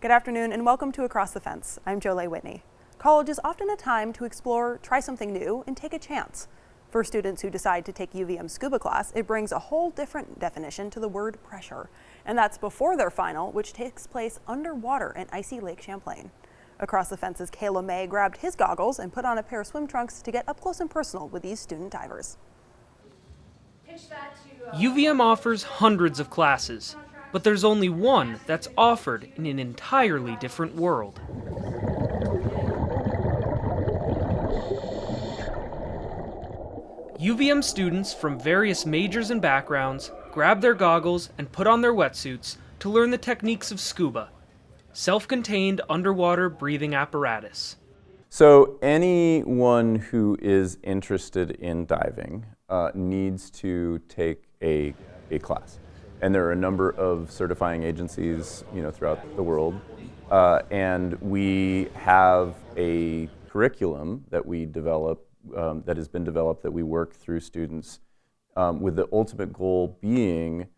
Good afternoon and welcome to Across the Fence. I'm Jolie Whitney. College is often a time to explore, try something new, and take a chance. For students who decide to take UVM SCUBA class, it brings a whole different definition to the word pressure. And that's before their final, which takes place underwater in icy Lake Champlain. Across the Fence's Kayla May grabbed his goggles and put on a pair of swim trunks to get up close and personal with these student divers. UVM offers hundreds of classes, but there's only one that's offered in an entirely different world. UVM students from various majors and backgrounds grab their goggles and put on their wetsuits to learn the techniques of scuba, self-contained underwater breathing apparatus. So anyone who is interested in diving needs to take a class. And there are a number of certifying agencies, throughout the world. And we have a curriculum that we develop, that has been developed, that we work through students with the ultimate goal being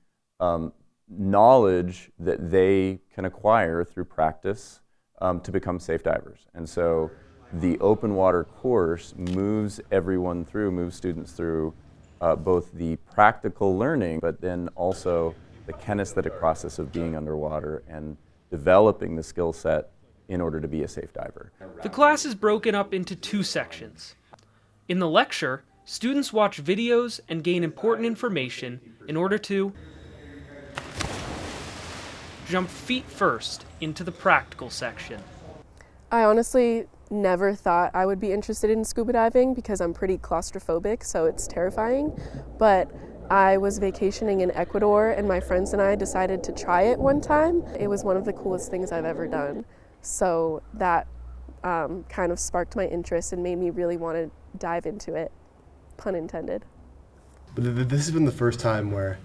knowledge that they can acquire through practice to become safe divers. And so the open water course moves students through both the practical learning, but then also the kinesthetic process of being underwater and developing the skill set in order to be a safe diver. The class is broken up into two sections. In the lecture, students watch videos and gain important information in order to jump feet first into the practical section. I honestly never thought I would be interested in scuba diving because I'm pretty claustrophobic, so it's terrifying. But I was vacationing in Ecuador and my friends and I decided to try it one time. It was one of the coolest things I've ever done. So that kind of sparked my interest and made me really want to dive into it, pun intended. But this has been the first time where,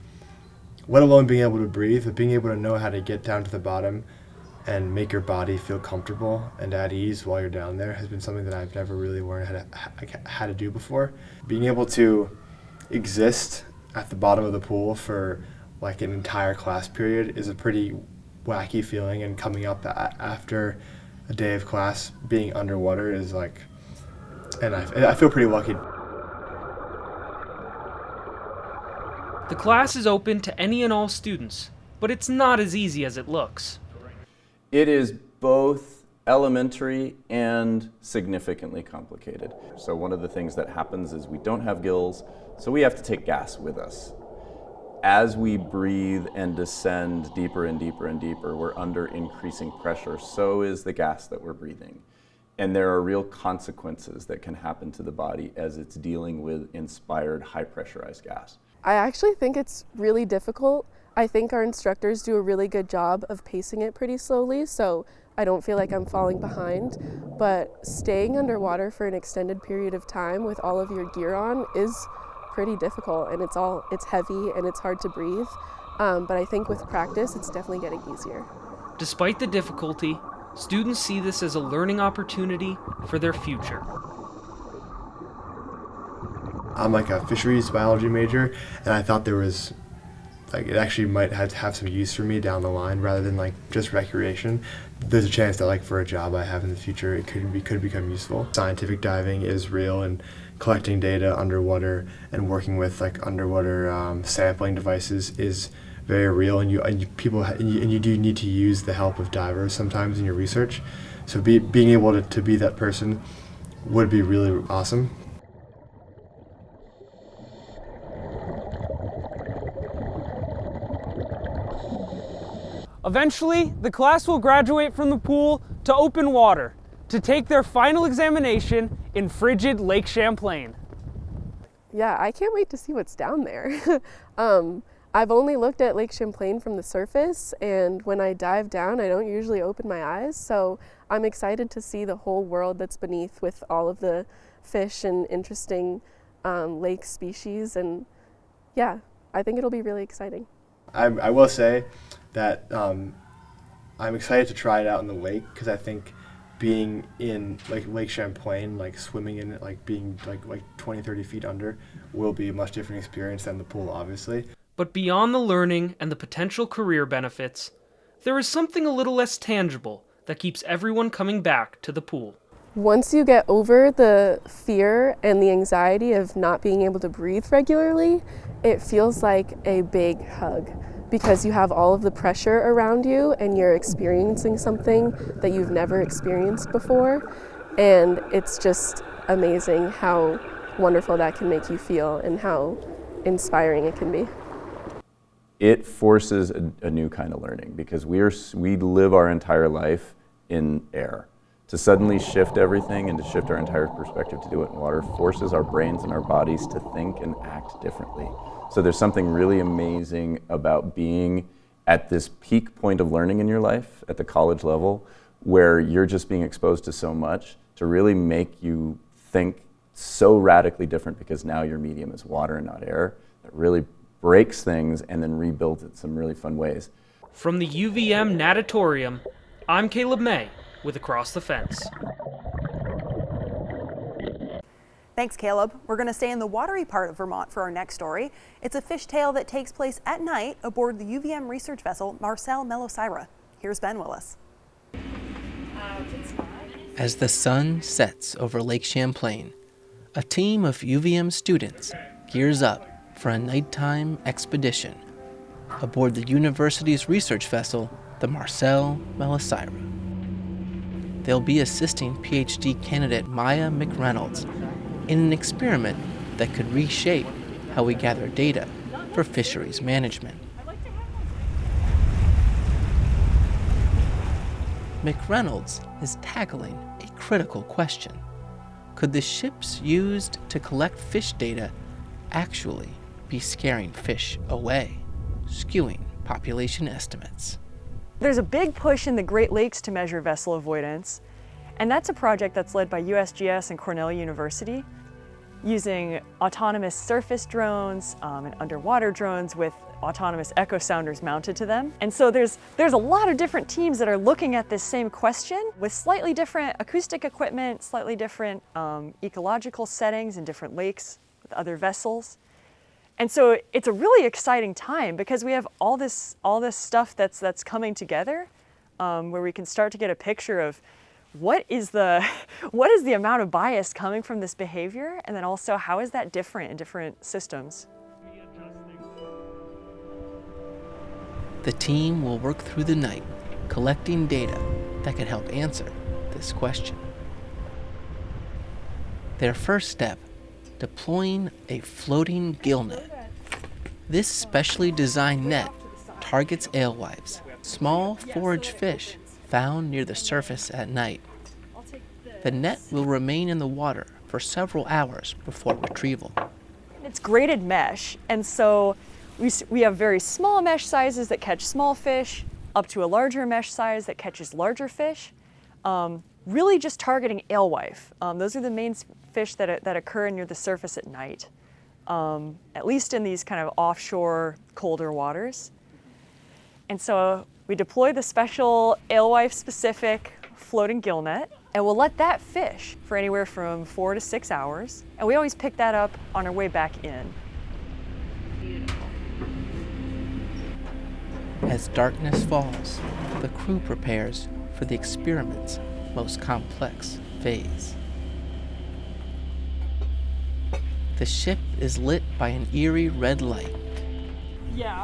let alone being able to breathe, but being able to know how to get down to the bottom and make your body feel comfortable and at ease while you're down there has been something that I've never really learned how to do before. Being able to exist at the bottom of the pool for like an entire class period is a pretty wacky feeling, and coming up after a day of class being underwater is like, and I feel pretty lucky. The class is open to any and all students, but it's not as easy as it looks. It is both elementary and significantly complicated. So one of the things that happens is we don't have gills, so we have to take gas with us. As we breathe and descend deeper and deeper and deeper, we're under increasing pressure. So is the gas that we're breathing. And there are real consequences that can happen to the body as it's dealing with inspired high pressurized gas. I actually think it's really difficult. I think our instructors do a really good job of pacing it pretty slowly, so I don't feel like I'm falling behind. But staying underwater for an extended period of time with all of your gear on is pretty difficult, and it's heavy and it's hard to breathe. But I think with practice, it's definitely getting easier. Despite the difficulty, students see this as a learning opportunity for their future. I'm like a fisheries biology major, and I thought there was, it actually might have some use for me down the line rather than just recreation. There's a chance that for a job I have in the future, it could become useful. Scientific diving is real, and collecting data underwater and working with underwater sampling devices is very real, and you do need to use the help of divers sometimes in your research. So being able to be that person would be really awesome. Eventually, the class will graduate from the pool to open water to take their final examination in frigid Lake Champlain. Yeah, I can't wait to see what's down there. I've only looked at Lake Champlain from the surface, and when I dive down, I don't usually open my eyes, so I'm excited to see the whole world that's beneath with all of the fish and interesting lake species, and yeah, I think it'll be really exciting. I will say that I'm excited to try it out in the lake, because I think being in Lake Champlain, swimming in it, being 20-30 feet under, will be a much different experience than the pool, obviously. But beyond the learning and the potential career benefits, there is something a little less tangible that keeps everyone coming back to the pool. Once you get over the fear and the anxiety of not being able to breathe regularly, it feels like a big hug because you have all of the pressure around you and you're experiencing something that you've never experienced before. And it's just amazing how wonderful that can make you feel and how inspiring it can be. It forces a new kind of learning because we live our entire life in air. To suddenly shift everything and to shift our entire perspective to do it in water forces our brains and our bodies to think and act differently. So there's something really amazing about being at this peak point of learning in your life at the college level where you're just being exposed to so much to really make you think so radically different because now your medium is water and not air. That really breaks things and then rebuilds it in some really fun ways. From the UVM Natatorium, I'm Caleb May with Across the Fence. Thanks, Caleb. We're going to stay in the watery part of Vermont for our next story. It's a fishtail that takes place at night aboard the UVM research vessel Marcelle Melosira. Here's Ben Willis. As the sun sets over Lake Champlain, a team of UVM students gears up for a nighttime expedition aboard the university's research vessel, the Marcelle Melosira. They'll be assisting PhD candidate Maya McReynolds in an experiment that could reshape how we gather data for fisheries management. McReynolds is tackling a critical question. Could the ships used to collect fish data actually be scaring fish away, skewing population estimates? There's a big push in the Great Lakes to measure vessel avoidance, and that's a project that's led by USGS and Cornell University, using autonomous surface drones and underwater drones with autonomous echo sounders mounted to them. And so there's a lot of different teams that are looking at this same question with slightly different acoustic equipment, slightly different ecological settings in different lakes with other vessels. And so it's a really exciting time because we have all this stuff that's coming together, where we can start to get a picture of what is the amount of bias coming from this behavior, and then also how is that different in different systems. The team will work through the night, collecting data that could help answer this question. Their first step, deploying a floating gill net. This specially designed net targets alewives, small forage fish found near the surface at night. The net will remain in the water for several hours before retrieval. It's graded mesh, and so we have very small mesh sizes that catch small fish, up to a larger mesh size that catches larger fish, really just targeting alewife. Those are the main fish that occur near the surface at night, at least in these kind of offshore, colder waters. And so we deploy the special alewife-specific floating gill net, and we'll let that fish for anywhere from 4 to 6 hours, and we always pick that up on our way back in. As darkness falls, the crew prepares for the experiment's most complex phase. The ship is lit by an eerie red light,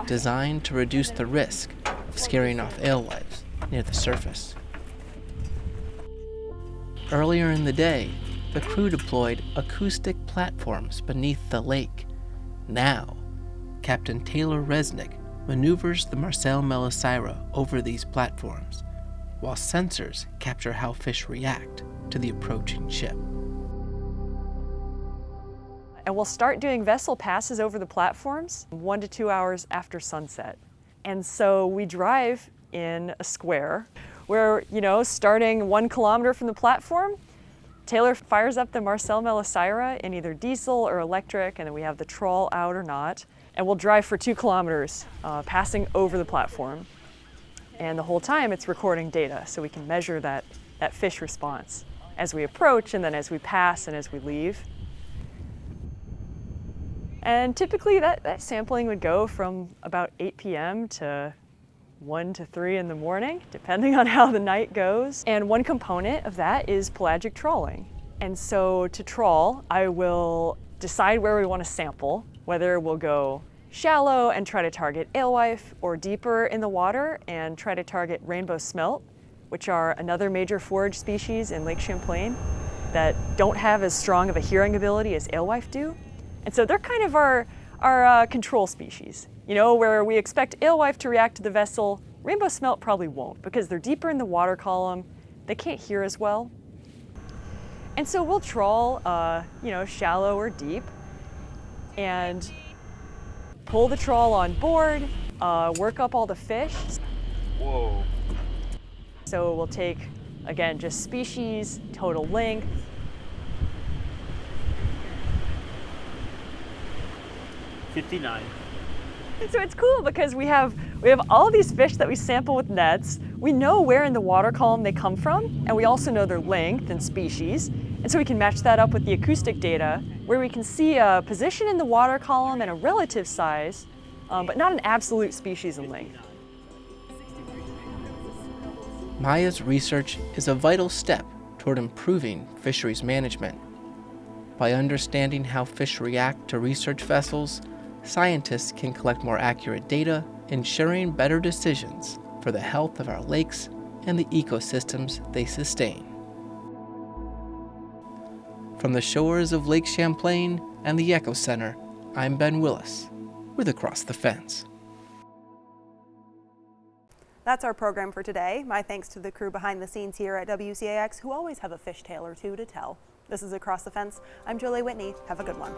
designed to reduce the risk of scaring off alewives near the surface. Earlier in the day, the crew deployed acoustic platforms beneath the lake. Now, Captain Taylor Resnick maneuvers the Marcelle Melosira over these platforms, while sensors capture how fish react to the approaching ship. And we'll start doing vessel passes over the platforms 1 to 2 hours after sunset. And so we drive in a square where, starting 1 kilometer from the platform, Taylor fires up the Marcelle Melosira in either diesel or electric, and then we have the trawl out or not. And we'll drive for 2 kilometers, passing over the platform. And the whole time it's recording data, so we can measure that fish response as we approach, and then as we pass and as we leave. And typically that sampling would go from about 8 p.m. to 1 to 3 in the morning, depending on how the night goes. And one component of that is pelagic trawling. And so to trawl, I will decide where we want to sample, whether we'll go shallow and try to target alewife, or deeper in the water and try to target rainbow smelt, which are another major forage species in Lake Champlain that don't have as strong of a hearing ability as alewife do. And so they're kind of our control species. You know, where we expect alewife to react to the vessel, rainbow smelt probably won't, because they're deeper in the water column, they can't hear as well. And so we'll trawl, you know, shallow or deep, and pull the trawl on board, work up all the fish. Whoa. So we'll take, again, just species, total length. $59. And so it's cool because we have all these fish that we sample with nets. We know where in the water column they come from, and we also know their length and species. And so we can match that up with the acoustic data, where we can see a position in the water column and a relative size, but not an absolute species and length. Maya's research is a vital step toward improving fisheries management. By understanding how fish react to research vessels, scientists can collect more accurate data, ensuring better decisions for the health of our lakes and the ecosystems they sustain. From the shores of Lake Champlain and the Echo Center, I'm Ben Willis with Across the Fence. That's our program for today. My thanks to the crew behind the scenes here at WCAX, who always have a fish tale or two to tell. This is Across the Fence. I'm Jolie Whitney. Have a good one.